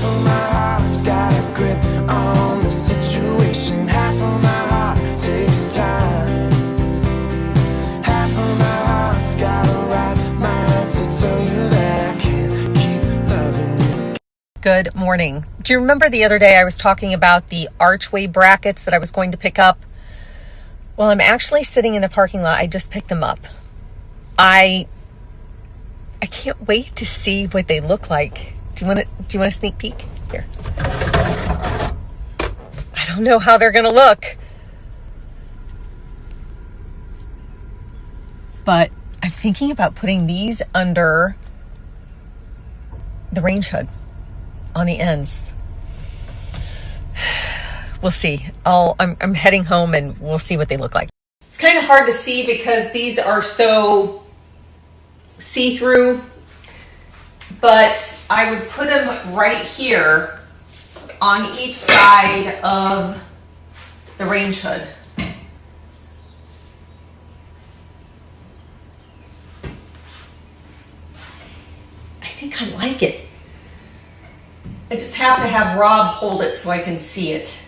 of my heart's got a grip on the situation. Half of my heart takes time. Half of my heart's got a right mind to tell you that I can't keep loving you. Good morning. Do you remember the other day I was talking about the archway brackets that I was going to pick up? Well, I'm actually sitting in a parking lot. I just picked them up. I can't wait to see what they look like. Do you want a sneak peek? Here. I don't know how they're going to look. But I'm thinking about putting these under the range hood on the ends. We'll see. I'm heading home and we'll see what they look like. It's kind of hard to see because these are so see-through, but I would put them right here on each side of the range hood. I think I like it. I just have to have Rob hold it so I can see it.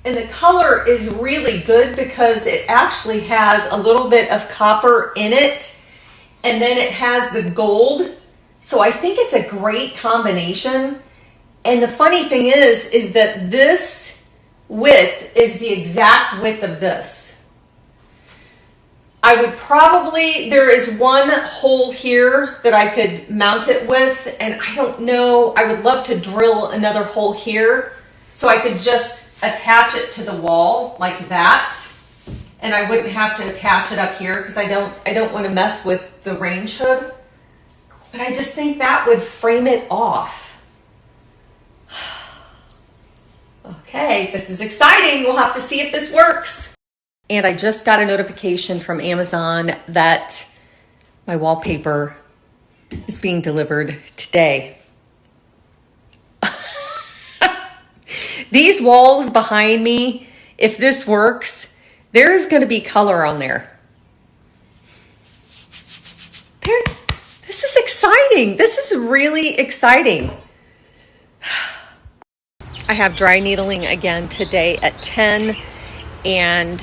And the color is really good because it actually has a little bit of copper in it, and then it has the gold. So I think it's a great combination. And the funny thing is that this width is the exact width of this. I would probably, there is one hole here that I could mount it with, and I don't know, I would love to drill another hole here so I could just attach it to the wall like that, and I wouldn't have to attach it up here because I don't want to mess with the range hood. But I just think that would frame it off. Okay, this is exciting. We'll have to see if this works. And I just got a notification from Amazon that my wallpaper is being delivered today. These walls behind me, if this works, there is going to be color on there. This is exciting. This is really exciting. I have dry needling again today at 10, and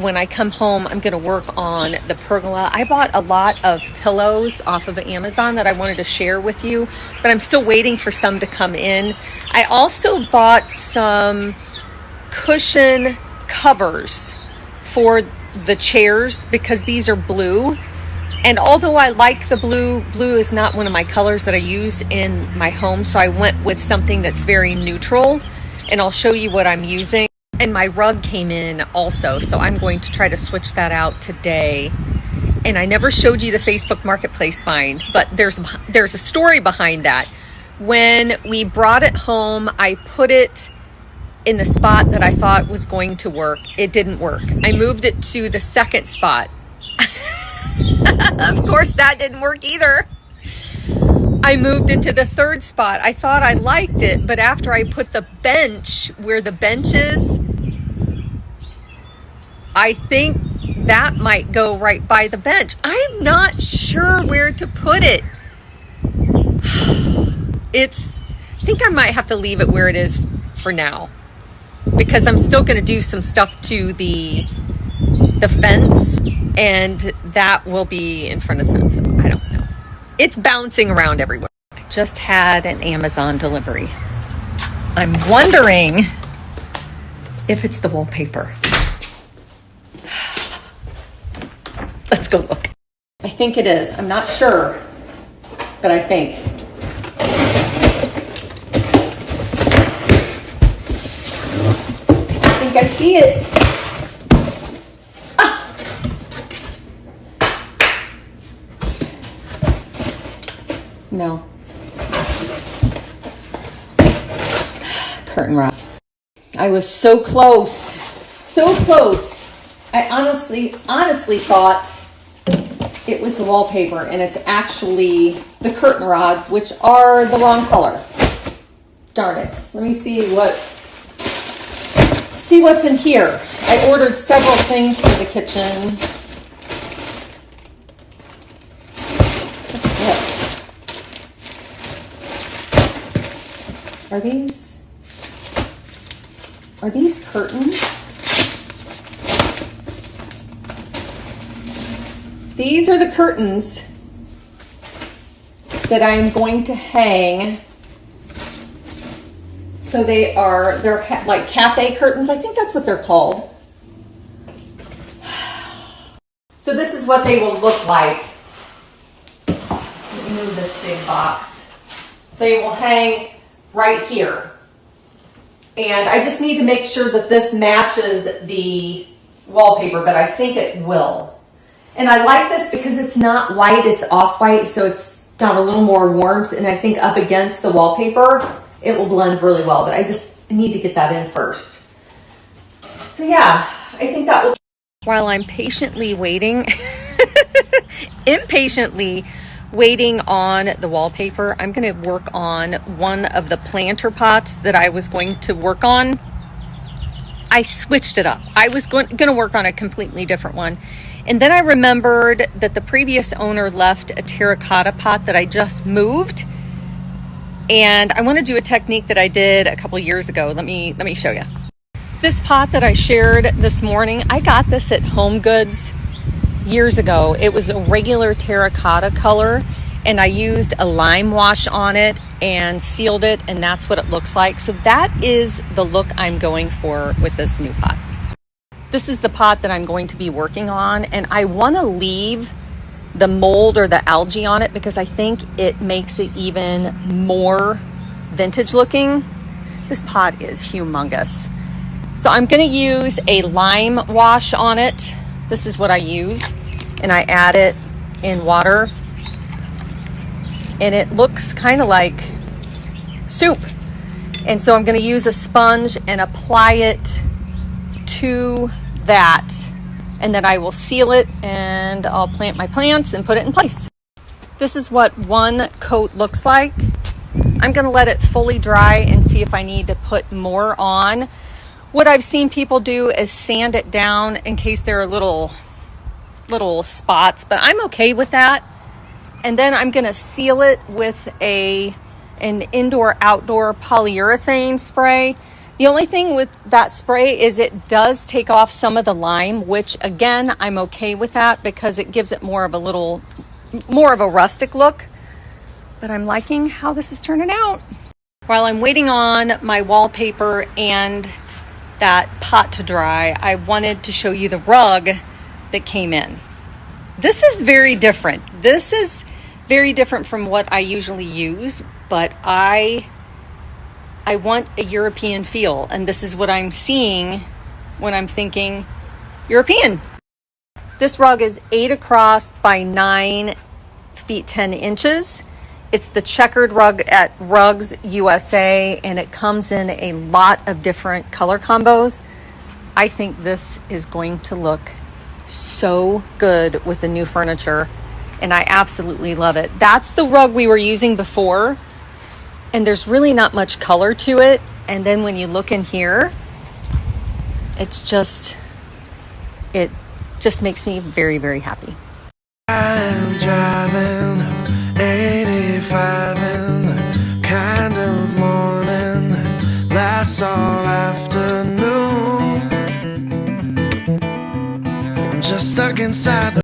when I come home, I'm going to work on the pergola. I bought a lot of pillows off of Amazon that I wanted to share with you, but I'm still waiting for some to come in. I also bought some cushion covers for the chairs because these are blue. And although I like the blue, blue is not one of my colors that I use in my home. So I went with something that's very neutral, and I'll show you what I'm using. And my rug came in also, so I'm going to try to switch that out today. And I never showed you the Facebook Marketplace find, but there's a story behind that. When we brought it home, I put it in the spot that I thought was going to work. It didn't work. I moved it to the second spot. Of course, that didn't work either. I moved it to the third spot. I thought I liked it, but after I put the bench where the bench is, I think that might go right by the bench. I'm not sure where to put it. I think I might have to leave it where it is for now, because I'm still going to do some stuff to the fence, and that will be in front of the fence. I don't know. It's bouncing around everywhere. I just had an Amazon delivery. I'm wondering if it's the wallpaper. Let's go look. I think it is. I'm not sure, but I think. I think I see it. No. Curtain rods. I was so close. So close. I honestly thought it was the wallpaper, and it's actually the curtain rods, which are the wrong color. Darn it. Let me see what's in here. I ordered several things for the kitchen. What's this? Are these curtains? These are the curtains that I am going to hang. So they're like cafe curtains. I think that's what they're called. So this is what they will look like. Let me move this big box. They will hang right here. And I just need to make sure that this matches the wallpaper, but I think it will. And I like this because it's not white, it's off-white, so it's got a little more warmth, and I think up against the wallpaper, it will blend really well, but I just need to get that in first. So yeah, I think that will... While I'm patiently waiting, impatiently waiting on the wallpaper, I'm going to work on one of the planter pots that I was going to work on. I switched it up. I was going to work on a completely different one. And then I remembered that the previous owner left a terracotta pot that I just moved. And I want to do a technique that I did a couple years ago. Let me show you. This pot that I shared this morning, I got this at Home Goods years ago. It was a regular terracotta color, and I used a lime wash on it and sealed it, and that's what it looks like. So that is the look I'm going for with this new pot. This is the pot that I'm going to be working on, and I want to leave the mold or the algae on it because I think it makes it even more vintage looking. This pot is humongous. So I'm going to use a lime wash on it. This is what I use, and I add it in water, and it looks kind of like soup. And so I'm going to use a sponge and apply it to that, and then I will seal it, and I'll plant my plants and put it in place. This is what one coat looks like. I'm going to let it fully dry and see if I need to put more on. What I've seen people do is sand it down in case there are little spots, but I'm okay with that. And then I'm going to seal it with an indoor-outdoor polyurethane spray. The only thing with that spray is it does take off some of the lime, which again, I'm okay with that because it gives it more of a rustic look. But I'm liking how this is turning out. While I'm waiting on my wallpaper and that pot to dry, I wanted to show you the rug that came in. This is very different. This is very different from what I usually use, but I want a European feel, and this is what I'm seeing when I'm thinking European. This rug is 8 across by 9 feet 10 inches. It's the checkered rug at Rugs USA, and it comes in a lot of different color combos. I think this is going to look so good with the new furniture, and I absolutely love it. That's the rug we were using before, and there's really not much color to it. And then when you look in here, it just makes me very, very happy. I'm driving 85 in the kind of morning that lasts all afternoon. I'm just stuck inside the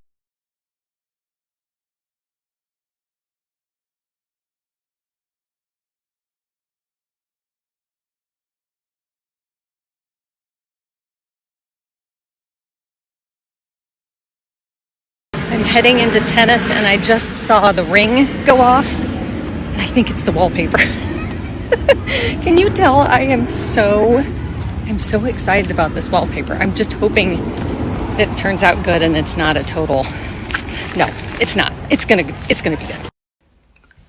I'm heading into tennis, and I just saw the ring go off. I think it's the wallpaper. Can you tell I'm so excited about this wallpaper. I'm just hoping that it turns out good and it's not a total... No, it's not. It's gonna be good.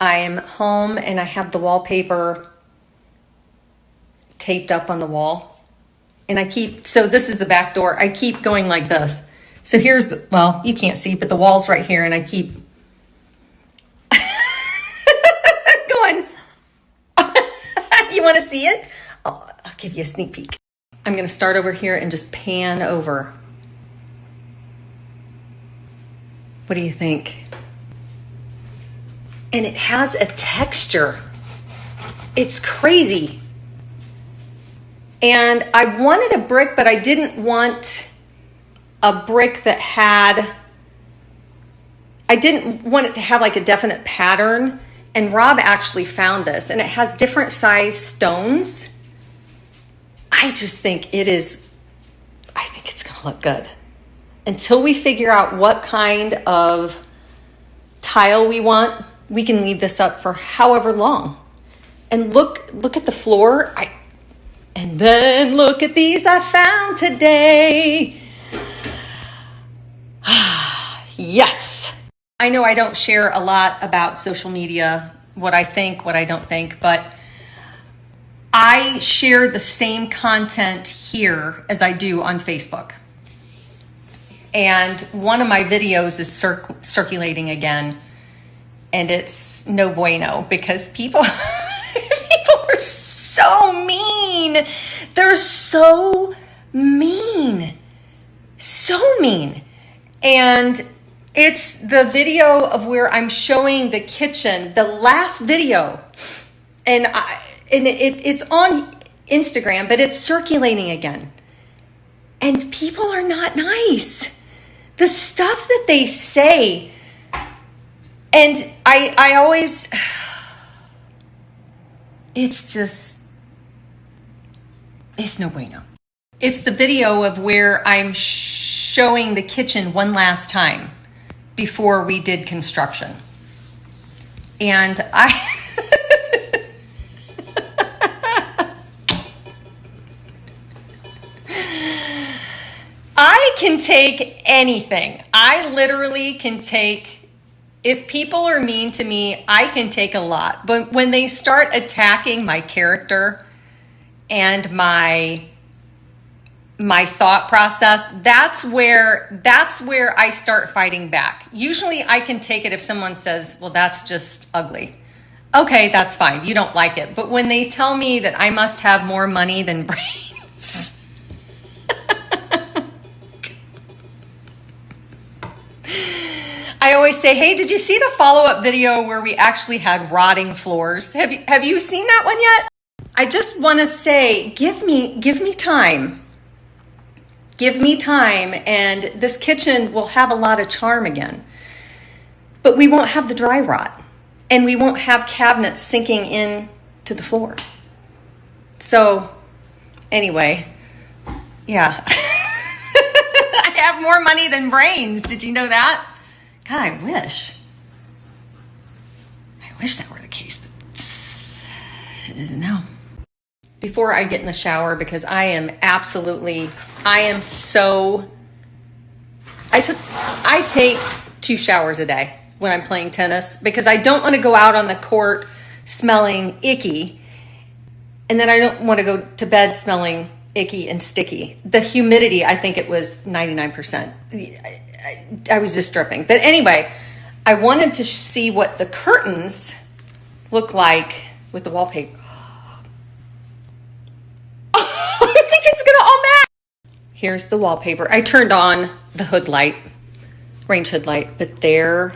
I'm home and I have the wallpaper taped up on the wall. And so this is the back door. I keep going like this. So here's well, you can't see, but the wall's right here, and I keep going. You want to see it? I'll give you a sneak peek. I'm going to start over here and just pan over. What do you think? And it has a texture. It's crazy. And I wanted a brick, but I didn't want a brick that I didn't want it to have like a definite pattern. And Rob actually found this, and it has different size stones. I just think it's going to look good. Until we figure out what kind of tile we want, we can leave this up for however long. And look at the floor. And then look at these I found today. Yes. I know I don't share a lot about social media, what I think, what I don't think, but I share the same content here as I do on Facebook. And one of my videos is circulating again, and it's no bueno because people are so mean. They're so mean. So mean. And it's the video of where I'm showing the kitchen, the last video. And it's on Instagram, but it's circulating again. And people are not nice. The stuff that they say. And I always, it's no bueno. It's the video of where I'm showing the kitchen one last time before we did construction. And I can take anything. I literally can take, if people are mean to me, I can take a lot. But when they start attacking my character and my thought process, that's where I start fighting back. Usually I can take it if someone says, well, that's just ugly. Okay, that's fine. You don't like it. But when they tell me that I must have more money than brains, I always say, hey, did you see the follow-up video where we actually had rotting floors? Have you seen that one yet? I just want to say, give me time. Give me time, and this kitchen will have a lot of charm again. But we won't have the dry rot, and we won't have cabinets sinking in to the floor. So, anyway, yeah. I have more money than brains. Did you know that? God, I wish that were the case, but no. Before I get in the shower, because I take 2 showers a day when I'm playing tennis, because I don't want to go out on the court smelling icky, and then I don't want to go to bed smelling icky and sticky. The humidity, I think it was 99%. I was just dripping. But anyway, I wanted to see what the curtains look like with the wallpaper. I think it's going to all match. Here's the wallpaper. I turned on the hood light, range hood light, but there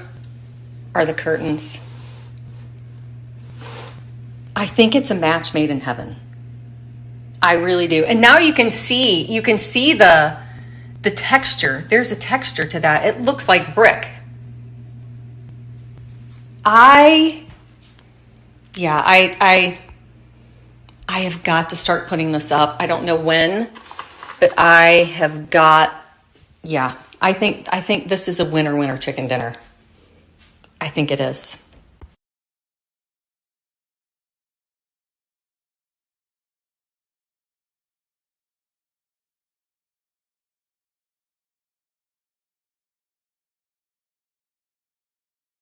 are the curtains. I think it's a match made in heaven. I really do. And now you can see the texture. There's a texture to that. It looks like brick. I have got to start putting this up. I don't know when, but I have got, I think this is a winner chicken dinner. I think it is.